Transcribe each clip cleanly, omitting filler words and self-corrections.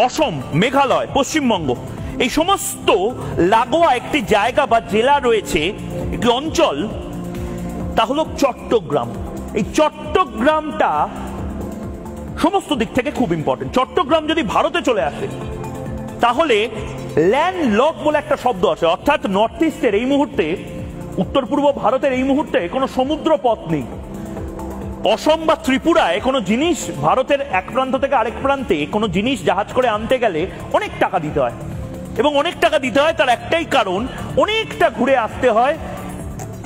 অসম, মেঘালয়, পশ্চিমবঙ্গ এই সমস্ত লাগোয়া একটি জায়গা বা জেলা রয়েছে, একটি অঞ্চল, তা হলো চট্টগ্রাম। এই চট্টগ্রামটা সমস্ত দিক থেকে খুব ইম্পর্টেন্ট। চট্টগ্রাম যদি ভারতে চলে আসে তাহলে ল্যান্ড লক বলে একটা শব্দ আছে, অর্থাৎ নর্থ ইস্টের এই মুহূর্তে, উত্তর পূর্ব ভারতের এই মুহূর্তে কোনো সমুদ্র পথ নেই। অসম বা ত্রিপুরায় কোনো জিনিস ভারতের এক প্রান্ত থেকে আরেক প্রান্তে কোনো জিনিস জাহাজ করে আনতে গেলে অনেক টাকা দিতে হয়, এবং অনেক টাকা দিতে হয় তার একটাই কারণ, অনেকটা ঘুরে আসতে হয়।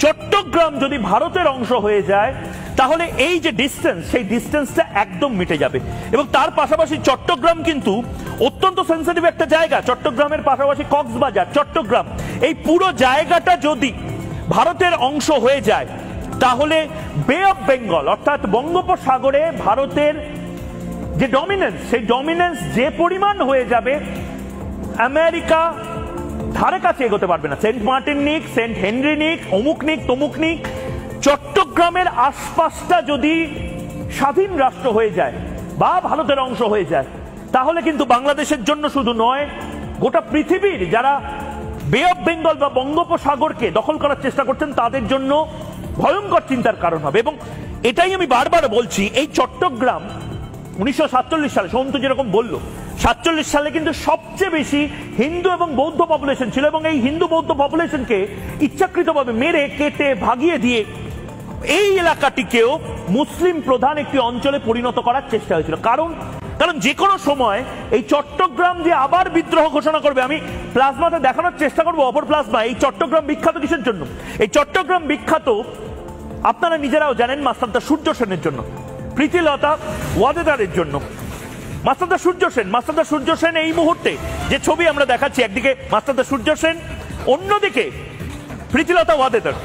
চট্টগ্রাম যদি ভারতের অংশ হয়ে যায় তাহলে এই যে ডিস্টেন্স, সেই ডিস্টেন্সটা একদম মিটে যাবে। এবং তার পাশাপাশি চট্টগ্রাম কিন্তু অত্যন্ত সেন্সিটিভ একটা জায়গা। চট্টগ্রামের পাশাপাশি কক্সবাজার, চট্টগ্রাম, এই পুরো জায়গাটা যদি ভারতের অংশ হয়ে যায় তাহলে বে অফ বেঙ্গল অর্থাৎ বঙ্গোপসাগরে ভারতের যে ডমিনেন্স, সেই ডমিনেন্স যে পরিমাণ হয়ে যাবে, আমেরিকা ধারে কাছে এগোতে পারবে না। সেন্ট মার্টিন নিক, সেন্ট হেনরি নিক, অমুক নিক, তমুক নিক, চট্টগ্রামের আশপাশটা যদি স্বাধীন রাষ্ট্র হয়ে যায় বা ভারতের অংশ হয়ে যায় তাহলে কিন্তু বাংলাদেশের জন্য শুধু নয়, গোটা পৃথিবীর যারা বে অফ বেঙ্গল বা বঙ্গোপসাগরকে দখল করার চেষ্টা করছেন তাদের জন্য ভয়ঙ্কর চিন্তার কারণ হবে। এবং এটাই আমি বারবার বলছি, এই চট্টগ্রাম 1947 সালে সন্তু যেরকম বলল, 47 সালে কিন্তু সবচেয়ে বেশি হিন্দু এবং বৌদ্ধ পপুলেশন ছিল, এবং এই হিন্দু বৌদ্ধ পপুলেশনকে ইচ্ছাকৃতভাবে মেরে কেটে ভাগিয়ে দিয়ে এই এলাকাটিকেও মুসলিম প্রধান একটি অঞ্চলে পরিণত করার চেষ্টা হয়েছিল। কারণ যে কোনো সময় এই চট্টগ্রাম যে আবার বিদ্রোহ ঘোষণা করবে। আমি প্লাজমাতে দেখানোর চেষ্টা করবো অপর প্লাজমা। এই চট্টগ্রাম বিখ্যাত কিসের জন্য? এই চট্টগ্রাম বিখ্যাত আপনারা নিজেরাও জানেন, মাস্টারদা সূর্য সেনের জন্য, প্রীতিলতা ওয়াদেদারের জন্য। মাস্টারদা সূর্য সেন এই মুহূর্তে যে ছবি আমরা দেখাচ্ছি, একদিকে মাস্টারদা সূর্য সেন, অন্যদিকে প্রীতিলতা ওয়াদেদার।